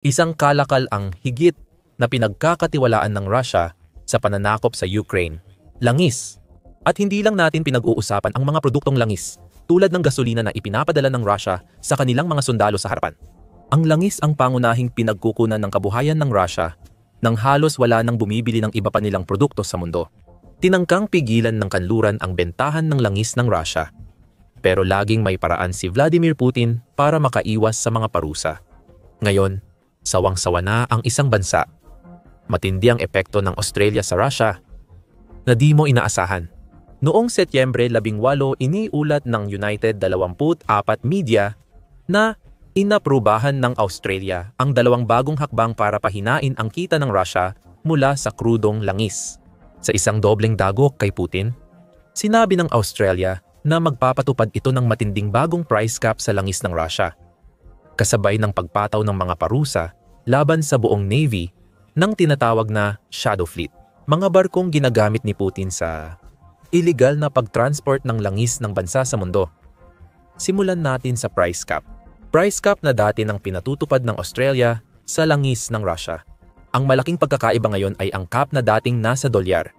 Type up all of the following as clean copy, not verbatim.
Isang kalakal ang higit na pinagkakatiwalaan ng Russia sa pananakop sa Ukraine. Langis. At hindi lang natin pinag-uusapan ang mga produktong langis, tulad ng gasolina na ipinapadala ng Russia sa kanilang mga sundalo sa harapan. Ang langis ang pangunahing pinagkukunan ng kabuhayan ng Russia nang halos wala nang bumibili ng iba pa nilang produkto sa mundo. Tinangkang pigilan ng kanluran ang bentahan ng langis ng Russia. Pero laging may paraan si Vladimir Putin para makaiwas sa mga parusa. Ngayon, sawang-sawa na ang isang bansa. Matindi ang epekto ng Australia sa Russia na di mo inaasahan. Noong Setyembre 18, iniulat ng United 24 Media na inaprubahan ng Australia ang dalawang bagong hakbang para pahinain ang kita ng Russia mula sa krudong langis. Sa isang dobleng dagok kay Putin, sinabi ng Australia na magpapatupad ito ng matinding bagong price cap sa langis ng Russia, kasabay ng pagpataw ng mga parusa laban sa buong Navy ng tinatawag na Shadow Fleet, mga barkong ginagamit ni Putin sa illegal na pagtransport ng langis ng bansa sa mundo. Simulan natin sa price cap. Price cap na dati nang pinatutupad ng Australia sa langis ng Russia. Ang malaking pagkakaiba ngayon ay ang cap na dating nasa dolyar.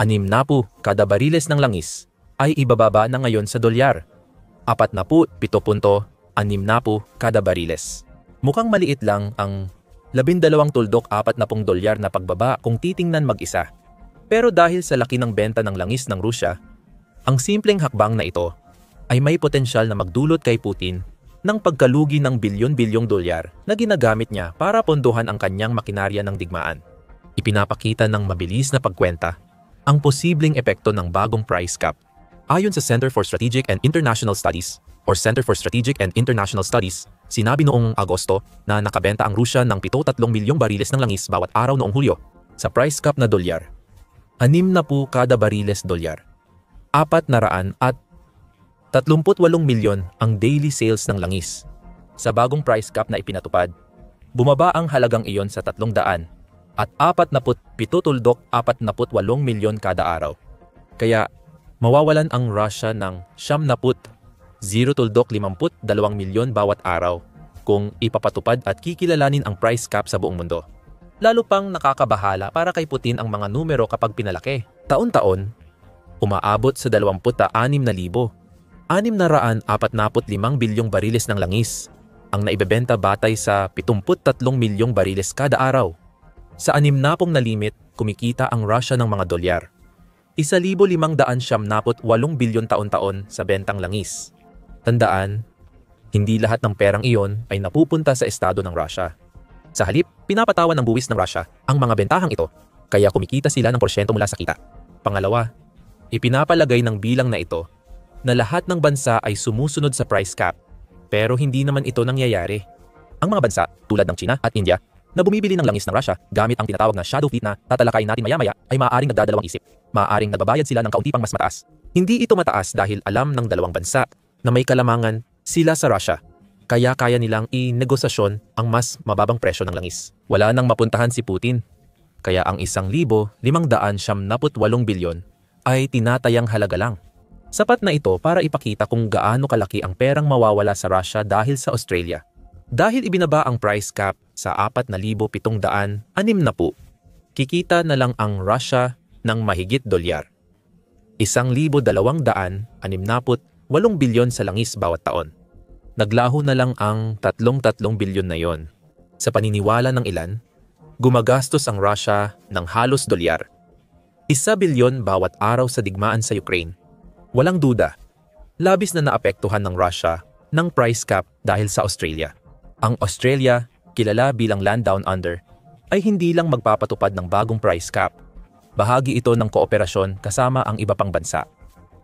60 kada bariles ng langis ay ibababa na ngayon sa dolyar. 47.60 kada bariles. Mukhang maliit lang ang 12 tuldok 40 dolyar na pagbaba kung titingnan mag-isa. Pero dahil sa laki ng benta ng langis ng Rusya, ang simpleng hakbang na ito ay may potensyal na magdulot kay Putin ng pagkalugi ng bilyon-bilyong dolyar na ginagamit niya para pondohan ang kanyang makinarya ng digmaan. Ipinapakita ng mabilis na pagkwenta ang posibleng epekto ng bagong price cap. Ayon sa Center for Strategic and International Studies or Center for Strategic and International Studies, sinabi noong Agosto na nakabenta ang Rusya ng 73 milyong bariles ng langis bawat araw noong Hulyo sa price cap na dolyar. 60 kada bariles dolyar. 438 milyon ang daily sales ng langis. Sa bagong price cap na ipinatupad, bumaba ang halagang iyon sa 300 at 47.48 milyon kada araw. Kaya mawawalan ang Russia ng 0.52 milyon bawat araw kung ipapatupad at kikilalanin ang price cap sa buong mundo. Lalo pang nakakabahala para kay Putin ang mga numero kapag pinalaki. Taon-taon, umaabot sa 26,645 bilyong bariles ng langis ang naibebenta batay sa 73 milyong bariles kada araw. Sa 60 na limit, kumikita ang Russia ng mga dolyar. 1,578 bilyon taon-taon sa bentang langis. Tandaan, hindi lahat ng perang iyon ay napupunta sa estado ng Russia. Sa halip, pinapatawan ng buwis ng Russia ang mga bentahang ito, kaya kumikita sila ng porsyento mula sa kita. Pangalawa, ipinapalagay ng bilang na ito na lahat ng bansa ay sumusunod sa price cap, pero hindi naman ito nangyayari. Ang mga bansa tulad ng China at India na bumibili ng langis ng Russia gamit ang tinatawag na Shadow Fleet na tatalakayin natin maya-maya ay maaaring nagdadalawang isip. Maaaring nagbabayad sila ng kaunti pang mas mataas. Hindi ito mataas dahil alam ng dalawang bansa na may kalamangan sila sa Russia. Kaya kaya nilang i-negosasyon ang mas mababang presyo ng langis. Wala nang mapuntahan si Putin. Kaya ang 1,578 bilyon ay tinatayang halaga lang. Sapat na ito para ipakita kung gaano kalaki ang perang mawawala sa Russia dahil sa Australia. Dahil ibinaba ang price cap sa 4,760, kikita na lang ang Russia ng mahigit dolyar. 1,268 bilyon sa langis bawat taon. Naglaho na lang ang 33 bilyon na yon. Sa paniniwala ng ilan, gumagastos ang Russia ng halos dolyar. 1 bilyon bawat araw sa digmaan sa Ukraine. Walang duda, labis na naapektuhan ng Russia ng price cap dahil sa Australia. Ang Australia, kilala bilang Land Down Under, ay hindi lang magpapatupad ng bagong price cap. Bahagi ito ng kooperasyon kasama ang iba pang bansa.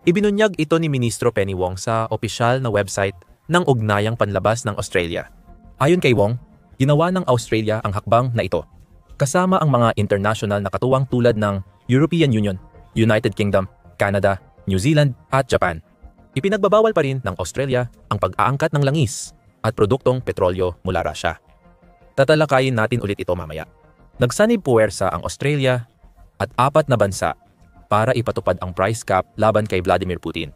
Ibinunyag ito ni Ministro Penny Wong sa opisyal na website ng Ugnayang Panlabas ng Australia. Ayon kay Wong, ginawa ng Australia ang hakbang na ito, kasama ang mga international na katuwang tulad ng European Union, United Kingdom, Canada, New Zealand at Japan. Ipinagbabawal pa rin ng Australia ang pag-aangkat ng langis at produktong petrolyo mula Russia. Tatalakayin natin ulit ito mamaya. Nagsanib puwersa ang Australia at 4 na bansa para ipatupad ang price cap laban kay Vladimir Putin.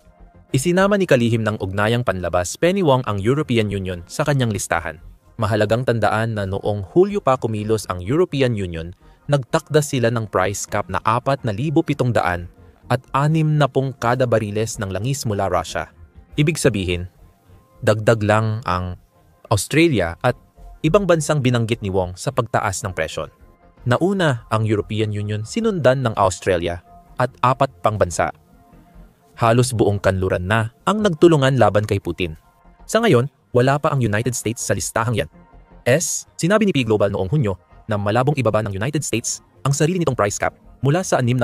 Isinama ni kalihim ng Ugnayang Panlabas Penny Wong ang European Union sa kanyang listahan. Mahalagang tandaan na noong Hulyo pa kumilos ang European Union, nagtakda sila ng price cap na 4,700 at 60 kada bariles ng langis mula Russia. Ibig sabihin, dagdag lang ang Australia at ibang bansang binanggit ni Wong sa pagtaas ng presyon. Nauna ang European Union, sinundan ng Australia at 4 pang bansa. Halos buong kanluran na ang nagtulungan laban kay Putin. Sa ngayon, wala pa ang United States sa listahang yan. Sinabi ni P Global noong Hunyo na malabong ibaba ng United States ang sarili nitong price cap mula sa $60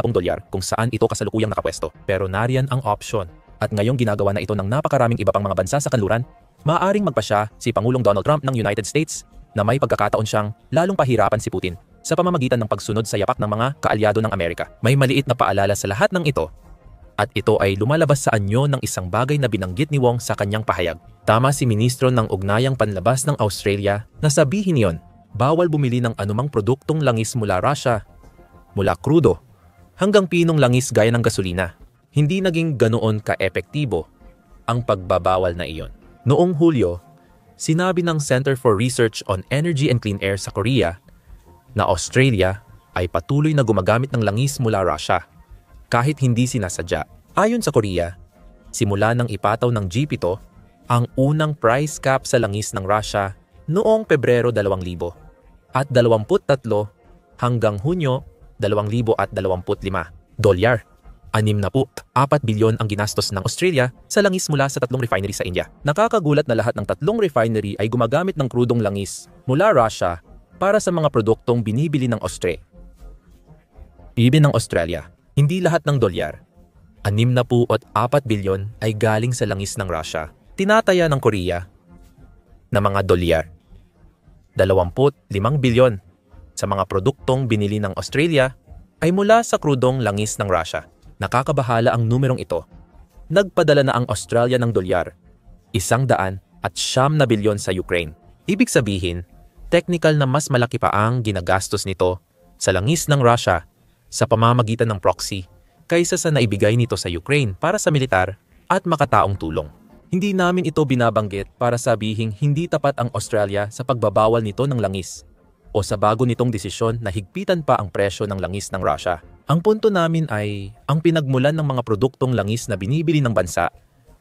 kung saan ito kasalukuyang nakapwesto. Pero nariyan ang option at ngayong ginagawa na ito ng napakaraming iba pang mga bansa sa kanluran, maaaring magpasya si Pangulong Donald Trump ng United States na may pagkakataon siyang lalong pahirapan si Putin sa pamamagitan ng pagsunod sa yapak ng mga kaalyado ng Amerika. May maliit na paalala sa lahat ng ito. At ito ay lumalabas sa anyo ng isang bagay na binanggit ni Wong sa kanyang pahayag. Tama si Ministro ng Ugnayang Panlabas ng Australia na sabihin niyon, bawal bumili ng anumang produktong langis mula Russia, mula krudo, hanggang pinong langis gaya ng gasolina. Hindi naging ganoon ka-epektibo ang pagbabawal na iyon. Noong Hulyo, sinabi ng Center for Research on Energy and Clean Air sa Korea na Australia ay patuloy na gumagamit ng langis mula Russia kahit hindi sinasadya. Ayon sa Korea, simula nang ipataw ng G7 ang unang price cap sa langis ng Russia noong Pebrero 2000 at 23 hanggang Hunyo 2025. Dolyar. 64 bilyon ang ginastos ng Australia sa langis mula sa 3 refinery sa India. Nakakagulat na lahat ng 3 refinery ay gumagamit ng krudong langis mula Russia para sa mga produktong binibili ng Australia. Hindi lahat ng dolyar, 64 bilyon ay galing sa langis ng Russia. Tinataya ng Korea na mga dolyar, 25 bilyon sa mga produktong binili ng Australia ay mula sa krudong langis ng Russia. Nakakabahala ang numerong ito. Nagpadala na ang Australia ng dolyar, 109 bilyon sa Ukraine. Ibig sabihin, technical na mas malaki pa ang ginagastos nito sa langis ng Russia sa pamamagitan ng proxy kaysa sa naibigay nito sa Ukraine para sa militar at makataong tulong. Hindi namin ito binabanggit para sabihing hindi tapat ang Australia sa pagbabawal nito ng langis o sa bago nitong desisyon na higpitan pa ang presyo ng langis ng Russia. Ang punto namin ay ang pinagmulan ng mga produktong langis na binibili ng bansa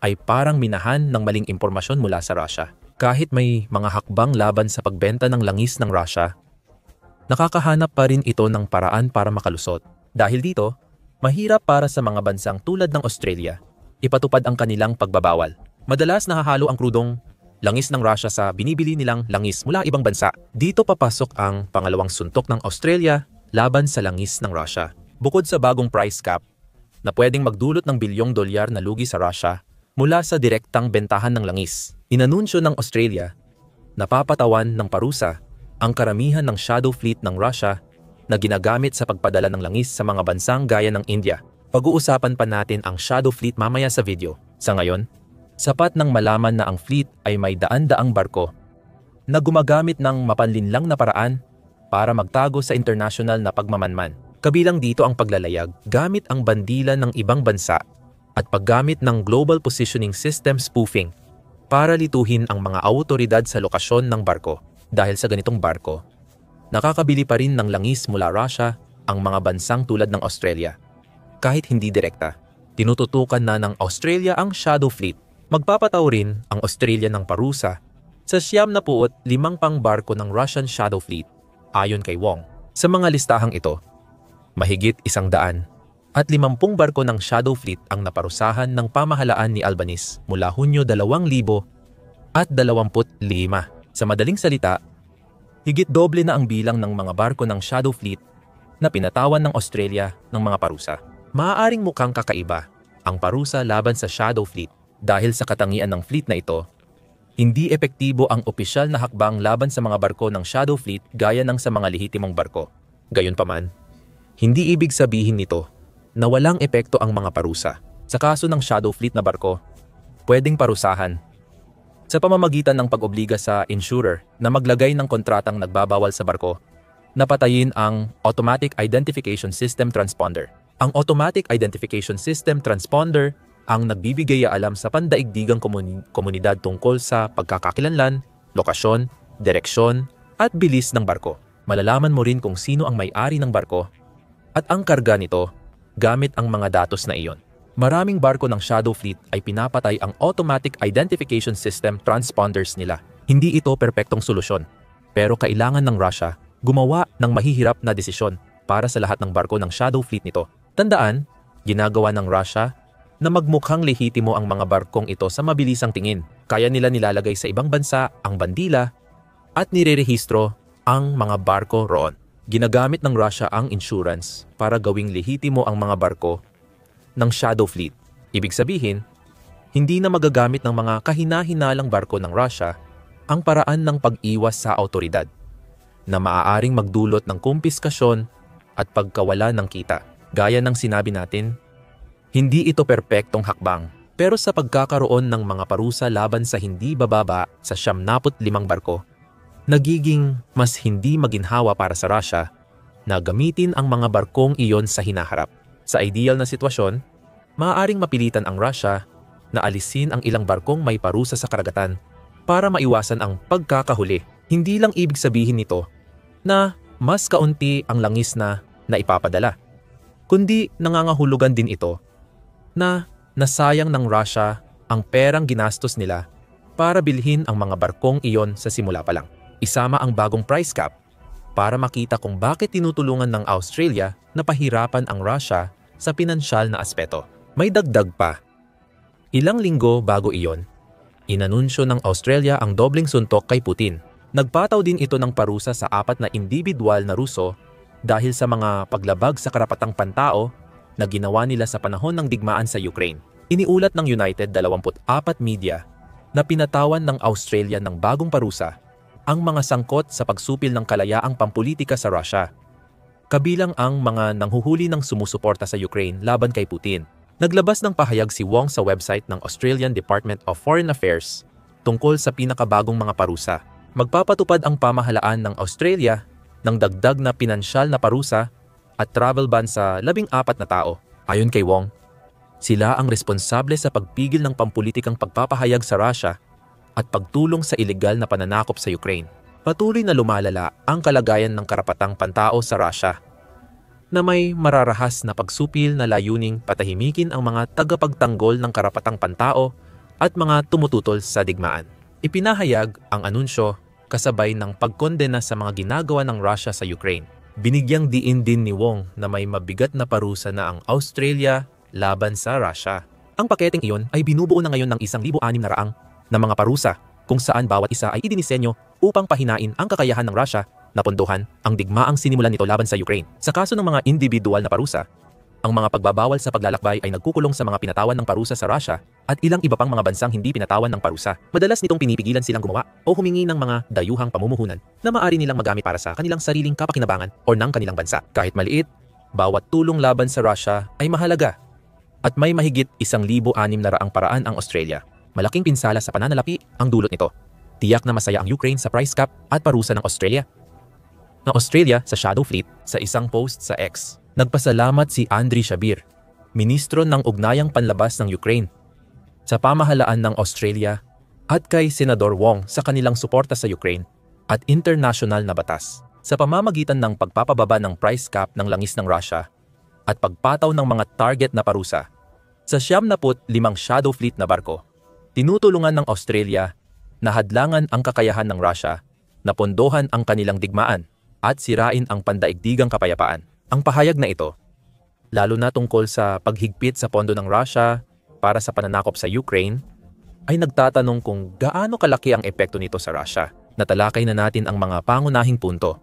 ay parang minahan ng maling impormasyon mula sa Russia. Kahit may mga hakbang laban sa pagbenta ng langis ng Russia, nakakahanap pa rin ito ng paraan para makalusot. Dahil dito, mahirap para sa mga bansang tulad ng Australia ipatupad ang kanilang pagbabawal. Madalas nahahalo ang krudong langis ng Russia sa binibili nilang langis mula ibang bansa. Dito papasok ang pangalawang suntok ng Australia laban sa langis ng Russia. Bukod sa bagong price cap na pwedeng magdulot ng bilyong dolyar na lugi sa Russia mula sa direktang bentahan ng langis, inanunsyo ng Australia na papatawan ng parusa ang karamihan ng shadow fleet ng Russia na ginagamit sa pagpadala ng langis sa mga bansang gaya ng India. Pag-uusapan pa natin ang shadow fleet mamaya sa video. Sa ngayon, sapat nang malaman na ang fleet ay may daan-daang barko na gumagamit ng mapanlinlang na paraan para magtago sa international na pagmamanman. Kabilang dito ang paglalayag gamit ang bandila ng ibang bansa at paggamit ng Global Positioning System spoofing para lituhin ang mga awtoridad sa lokasyon ng barko. Dahil sa ganitong barko, nakakabili pa rin ng langis mula Russia ang mga bansang tulad ng Australia. Kahit hindi direkta, tinututukan na ng Australia ang shadow fleet. Magpapataw rin ang Australia ng parusa sa 75 pang barko ng Russian shadow fleet, ayon kay Wong. Sa mga listahang ito, mahigit 100 at 50 barko ng shadow fleet ang naparusahan ng pamahalaan ni Albanese mula Hunyo 2025. Sa madaling salita, higit doble na ang bilang ng mga barko ng shadow fleet na pinatawan ng Australia ng mga parusa. Maaaring mukhang kakaiba ang parusa laban sa shadow fleet dahil sa katangian ng fleet na ito, hindi epektibo ang opisyal na hakbang laban sa mga barko ng shadow fleet gaya ng sa mga lehitimong barko. Gayunpaman, hindi ibig sabihin nito na walang epekto ang mga parusa. Sa kaso ng shadow fleet na barko, pwedeng parusahan sa pamamagitan ng pag-obliga sa insurer na maglagay ng kontratang nagbabawal sa barko na patayin ang Automatic Identification System Transponder. Ang Automatic Identification System Transponder ang nagbibigay alam sa pandaigdigang komunidad tungkol sa pagkakakilanlan, lokasyon, direksyon, at bilis ng barko. Malalaman mo rin kung sino ang may-ari ng barko at ang karga nito gamit ang mga datos na iyon. Maraming barko ng Shadow Fleet ay pinapatay ang Automatic Identification System transponders nila. Hindi ito perpektong solusyon, pero kailangan ng Russia gumawa ng mahihirap na desisyon para sa lahat ng barko ng Shadow Fleet nito. Tandaan, ginagawa ng Russia na magmukhang lehitimo ang mga barkong ito sa mabilisang tingin. Kaya nila nilalagay sa ibang bansa ang bandila at nirerehistro ang mga barko roon. Ginagamit ng Russia ang insurance para gawing lehitimo ang mga barko ng Shadow Fleet. Ibig sabihin, hindi na magagamit ng mga kahina-hinalang barko ng Russia ang paraan ng pag-iwas sa awtoridad na maaaring magdulot ng kumpiskasyon at pagkawala ng kita. Gaya ng sinabi natin, hindi ito perpektong hakbang, pero sa pagkakaroon ng mga parusa laban sa hindi bababa sa 75 barko, nagiging mas hindi maginhawa para sa Russia na gamitin ang mga barkong iyon sa hinaharap. Sa ideal na sitwasyon, maaaring mapilitan ang Russia na alisin ang ilang barkong may parusa sa karagatan para maiwasan ang pagkakahuli. Hindi lang ibig sabihin nito na mas kaunti ang langis na ipapadala, kundi nangangahulugan din ito na nasayang ng Russia ang perang ginastos nila para bilhin ang mga barkong iyon sa simula pa lang. Isama ang bagong price cap para makita kung bakit tinutulungan ng Australia na pahirapan ang Russia sa pinansyal na aspeto. May dagdag pa. Ilang linggo bago iyon, inanunsyo ng Australia ang dobleng suntok kay Putin. Nagpataw din ito ng parusa sa 4 na individual na Ruso dahil sa mga paglabag sa karapatang pantao na ginawa nila sa panahon ng digmaan sa Ukraine. Iniulat ng United 24 Media na pinatawan ng Australia ng bagong parusa ang mga sangkot sa pagsupil ng kalayaang pampulitika sa Russia, kabilang ang mga nanghuhuli ng sumusuporta sa Ukraine laban kay Putin. Naglabas ng pahayag si Wong sa website ng Australian Department of Foreign Affairs tungkol sa pinakabagong mga parusa. Magpapatupad ang pamahalaan ng Australia ng dagdag na pinansyal na parusa at travel ban sa 14 na tao. Ayon kay Wong, sila ang responsable sa pagpigil ng pampulitikang pagpapahayag sa Russia at pagtulong sa ilegal na pananakop sa Ukraine. Patuloy na lumalala ang kalagayan ng karapatang pantao sa Russia na may mararahas na pagsupil na layuning patahimikin ang mga tagapagtanggol ng karapatang pantao at mga tumututol sa digmaan. Ipinahayag ang anunsyo kasabay ng pagkondena sa mga ginagawa ng Russia sa Ukraine. Binigyang diin din ni Wong na may mabigat na parusa na ang Australia laban sa Russia. Ang paketeng iyon ay binubuo na ngayon ng 1,600 na mga parusa kung saan bawat isa ay idinisenyo upang pahinain ang kakayahan ng Russia na pondohan ang digmaang sinimulan nito laban sa Ukraine. Sa kaso ng mga individual na parusa, ang mga pagbabawal sa paglalakbay ay nagkukulong sa mga pinatawan ng parusa sa Russia at ilang iba pang mga bansang hindi pinatawan ng parusa. Madalas nitong pinipigilan silang gumawa o humingi ng mga dayuhang pamumuhunan na maaari nilang magamit para sa kanilang sariling kapakinabangan o ng kanilang bansa. Kahit maliit, bawat tulong laban sa Russia ay mahalaga at may mahigit 1,600 paraan ang Australia. Malaking pinsala sa pananalapi ang dulot nito. Tiyak na masaya ang Ukraine sa price cap at parusa ng Australia. Ng Australia sa Shadow Fleet sa isang post sa X. Nagpasalamat si Andriy Shabil, Ministro ng Ugnayang Panlabas ng Ukraine, sa pamahalaan ng Australia at kay Senador Wong sa kanilang suporta sa Ukraine at international na batas sa pamamagitan ng pagpapababa ng price cap ng langis ng Russia at pagpataw ng mga target na parusa sa 75 Shadow Fleet na barko. Tinutulungan ng Australia na hadlangan ang kakayahan ng Russia na pondohan ang kanilang digmaan at sirain ang pandaigdigang kapayapaan. Ang pahayag na ito, lalo na tungkol sa paghigpit sa pondo ng Russia para sa pananakop sa Ukraine, ay nagtatanong kung gaano kalaki ang epekto nito sa Russia. Natalakay na natin ang mga pangunahing punto,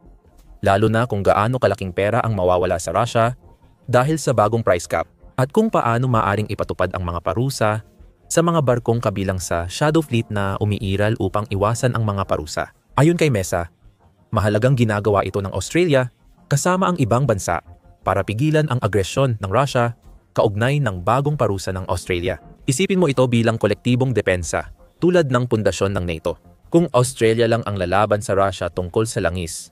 lalo na kung gaano kalaking pera ang mawawala sa Russia dahil sa bagong price cap at kung paano maaring ipatupad ang mga parusa sa mga barkong kabilang sa Shadow Fleet na umiiral upang iwasan ang mga parusa. Ayon kay Mesa, mahalagang ginagawa ito ng Australia kasama ang ibang bansa para pigilan ang agresyon ng Russia kaugnay ng bagong parusa ng Australia. Isipin mo ito bilang kolektibong depensa tulad ng pundasyon ng NATO. Kung Australia lang ang lalaban sa Russia tungkol sa langis,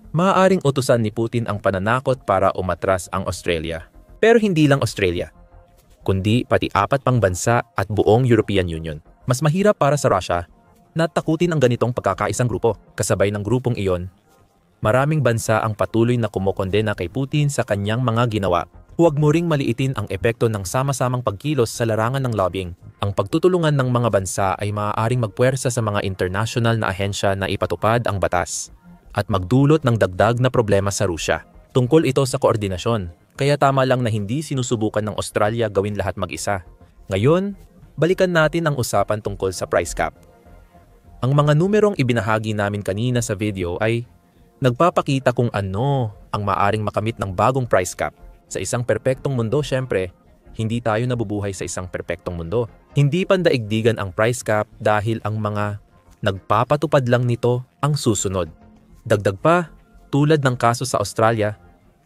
maaaring utusan ni Putin ang pananakot para umatras ang Australia. Pero hindi lang Australia, kundi pati 4 pang bansa at buong European Union. Mas mahirap para sa Russia natakutin ang ganitong pagkakaisang grupo. Kasabay ng grupong iyon, maraming bansa ang patuloy na kumokondena kay Putin sa kanyang mga ginawa. Huwag mo ring maliitin ang epekto ng sama-samang pagkilos sa larangan ng lobbying. Ang pagtutulungan ng mga bansa ay maaaring magpuwersa sa mga international na ahensya na ipatupad ang batas at magdulot ng dagdag na problema sa Rusya. Tungkol ito sa koordinasyon, kaya tama lang na hindi sinusubukan ng Australia gawin lahat mag-isa. Ngayon, balikan natin ang usapan tungkol sa price cap. Ang mga numerong ibinahagi namin kanina sa video ay nagpapakita kung ano ang maaaring makamit ng bagong price cap. Sa isang perpektong mundo, syempre, hindi tayo nabubuhay sa isang perpektong mundo. Hindi pandaigdigan ang price cap dahil ang mga nagpapatupad lang nito ang susunod. Dagdag pa, tulad ng kaso sa Australia,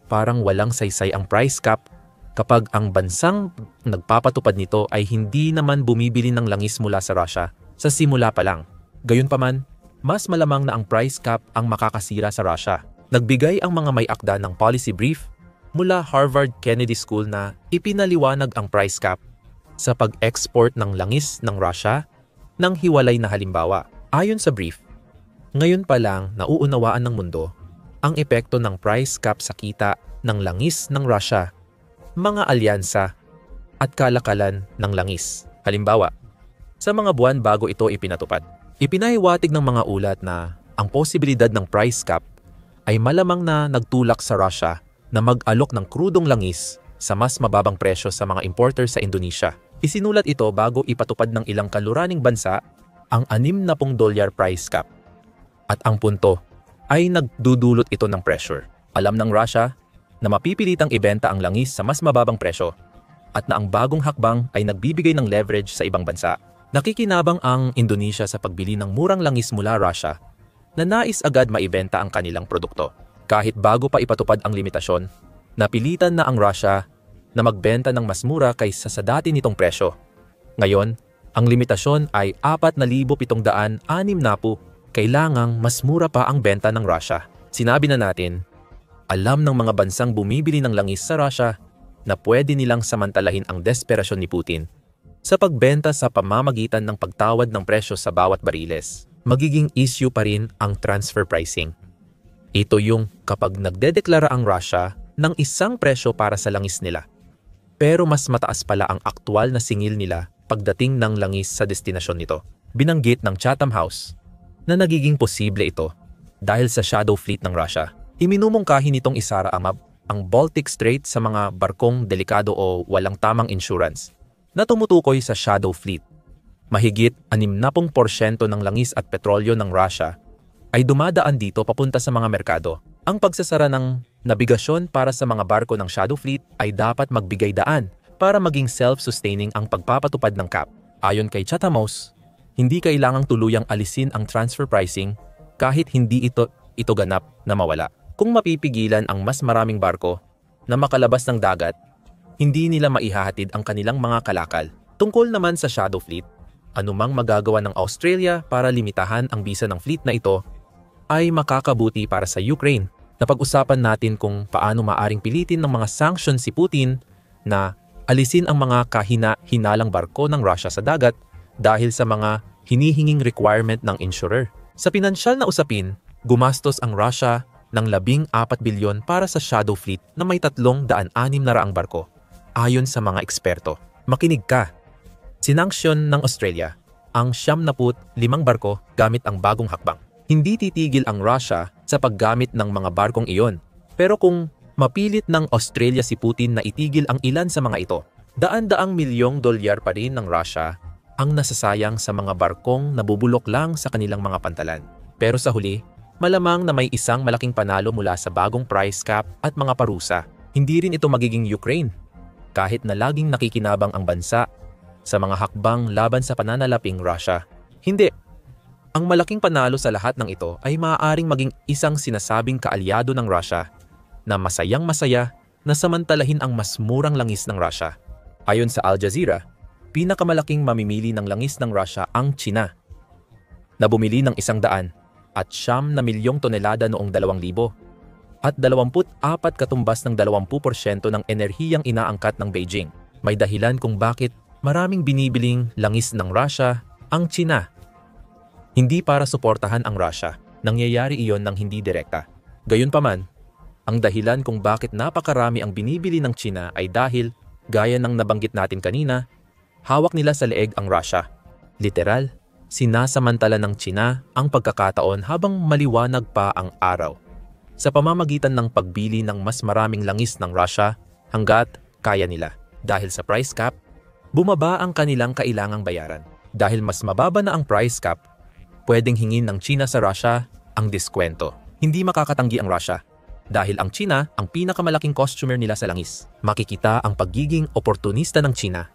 parang walang saysay ang price cap kapag ang bansang nagpapatupad nito ay hindi naman bumibili ng langis mula sa Russia sa simula pa lang. Gayunpaman, mas malamang na ang price cap ang makakasira sa Russia. Nagbigay ang mga may akda ng policy brief mula Harvard Kennedy School na ipinaliwanag ang price cap sa pag-export ng langis ng Russia ng hiwalay na halimbawa. Ayon sa brief, ngayon pa lang nauunawaan ng mundo ang epekto ng price cap sa kita ng langis ng Russia, mga alyansa at kalakalan ng langis. Halimbawa, sa mga buwan bago ito ipinatupad, ipinahiwatig ng mga ulat na ang posibilidad ng price cap ay malamang na nagtulak sa Russia na mag-alok ng krudong langis sa mas mababang presyo sa mga importer sa Indonesia. Isinulat ito bago ipatupad ng ilang kaluraning bansa ang $60 price cap. At ang punto ay nagdudulot ito ng pressure. Alam ng Russia na mapipilitang ibenta ang langis sa mas mababang presyo at na ang bagong hakbang ay nagbibigay ng leverage sa ibang bansa. Nakikinabang ang Indonesia sa pagbili ng murang langis mula Russia na nais agad maibenta ang kanilang produkto. Kahit bago pa ipatupad ang limitasyon, napilitan na ang Russia na magbenta ng mas mura kaysa sa dati nitong presyo. Ngayon, ang limitasyon ay 4,760. Kailangang mas mura pa ang benta ng Russia. Sinabi na natin, alam ng mga bansang bumibili ng langis sa Russia na pwede nilang samantalahin ang desperasyon ni Putin sa pagbenta sa pamamagitan ng pagtawad ng presyo sa bawat bariles. Magiging issue pa rin ang transfer pricing. Ito yung kapag nagdedeklara ang Russia ng isang presyo para sa langis nila, pero mas mataas pala ang aktwal na singil nila pagdating ng langis sa destinasyon nito. Binanggit ng Chatham House na nagiging posible ito dahil sa shadow fleet ng Russia. Iminumungkahi nitong isara ang Baltic Strait sa mga barkong delikado o walang tamang insurance na tumutukoy sa shadow fleet. Mahigit 60% ng langis at petrolyo ng Russia ay dumadaan dito papunta sa mga merkado. Ang pagsasara ng nabigasyon para sa mga barko ng shadow fleet ay dapat magbigay daan para maging self-sustaining ang pagpapatupad ng cap. Ayon kay Chatham House, hindi kailangang tuluyang alisin ang transfer pricing kahit hindi ito ganap na mawala. Kung mapipigilan ang mas maraming barko na makalabas ng dagat, hindi nila maihahatid ang kanilang mga kalakal. Tungkol naman sa shadow fleet, anumang magagawa ng Australia para limitahan ang bisa ng fleet na ito ay makakabuti para sa Ukraine. Napag-usapan natin kung paano maaring pilitin ng mga sanctions si Putin na alisin ang mga kahina-hinalang barko ng Russia sa dagat dahil sa mga hinihinging requirement ng insurer. Sa pinansyal na usapin, gumastos ang Russia ng 14 bilyon para sa shadow fleet na may 360 barko. Ayon sa mga eksperto, makinig ka. Sinanksyon ng Australia ang 75 barko gamit ang bagong hakbang. Hindi titigil ang Russia sa paggamit ng mga barkong iyon. Pero kung mapilit ng Australia si Putin na itigil ang ilan sa mga ito, daan-daang milyong dolyar pa rin ng Russia ang nasasayang sa mga barkong nabubulok lang sa kanilang mga pantalan. Pero sa huli, malamang na may isang malaking panalo mula sa bagong price cap at mga parusa. Hindi rin ito magiging Ukraine, kahit na laging nakikinabang ang bansa sa mga hakbang laban sa pananalaping Russia. Hindi. Ang malaking panalo sa lahat ng ito ay maaaring maging isang sinasabing kaalyado ng Russia na masayang-masaya na samantalahin ang mas murang langis ng Russia. Ayon sa Al Jazeera, pinakamalaking mamimili ng langis ng Russia ang China, na bumili ng 100 at 9 milyong tonelada noong 2000 at 24 katumbas ng 20% ng enerhiyang inaangkat ng Beijing. May dahilan kung bakit maraming binibiling langis ng Russia ang China. Hindi para suportahan ang Russia. Nangyayari iyon ng hindi direkta. Gayunpaman, ang dahilan kung bakit napakarami ang binibili ng China ay dahil, gaya ng nabanggit natin kanina, hawak nila sa leeg ang Russia. Literal, sinasamantala ng China ang pagkakataon habang maliwanag pa ang araw, sa pamamagitan ng pagbili ng mas maraming langis ng Russia hanggat kaya nila. Dahil sa price cap, bumaba ang kanilang kailangang bayaran. Dahil mas mababa na ang price cap, pwedeng hingin ng China sa Russia ang diskwento. Hindi makakatanggi ang Russia dahil ang China ang pinakamalaking customer nila sa langis. Makikita ang pagiging oportunista ng China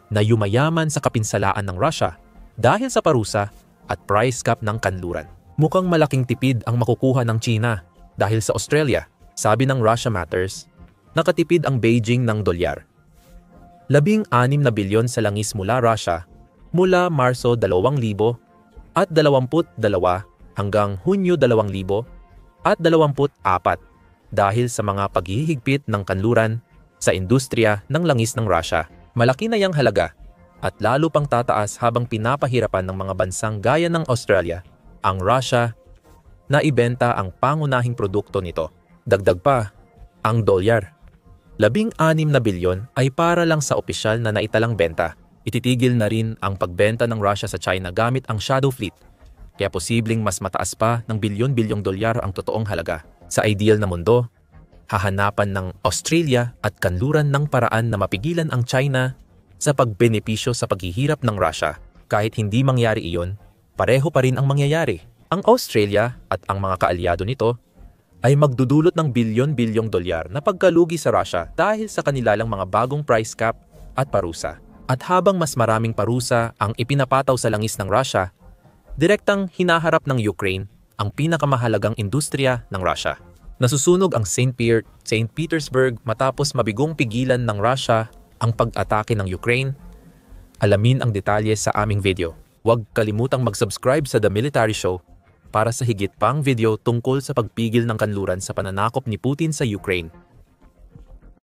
na yumayaman sa kapinsalaan ng Russia dahil sa parusa at price cap ng kanluran. Mukhang malaking tipid ang makukuha ng China dahil sa Australia, sabi ng Russia Matters, nakatipid ang Beijing ng dolyar. 16 na bilyon sa langis mula Russia mula Marso 2022 hanggang Hunyo 2024 dahil sa mga paghihigpit ng kanluran sa industriya ng langis ng Russia. Malaki na yang halaga at lalo pang tataas habang pinapahirapan ng mga bansang gaya ng Australia ang Russia na ibenta ang pangunahing produkto nito. Dagdag pa, ang dolyar. 16 na bilyon ay para lang sa opisyal na naitalang benta. Ititigil na rin ang pagbenta ng Russia sa China gamit ang shadow fleet. Kaya posibleng mas mataas pa ng bilyon-bilyong dolyar ang totoong halaga. Sa ideal na mundo, hahanapan ng Australia at kanluran ng paraan na mapigilan ang China sa pagbenepisyo sa paghihirap ng Russia. Kahit hindi mangyari iyon, pareho pa rin ang mangyayari. Ang Australia at ang mga kaalyado nito ay magdudulot ng bilyon-bilyong dolyar na pagkalugi sa Russia dahil sa kanilang mga bagong price cap at parusa. At habang mas maraming parusa ang ipinapataw sa langis ng Russia, direktang hinaharap ng Ukraine ang pinakamahalagang industriya ng Russia. Nasusunog ang St. Petersburg matapos mabigong pigilan ng Russia ang pag-atake ng Ukraine. Alamin ang detalye sa aming video. Huwag kalimutang mag-subscribe sa The Military Show para sa higit pang video tungkol sa pagpigil ng kanluran sa pananakop ni Putin sa Ukraine.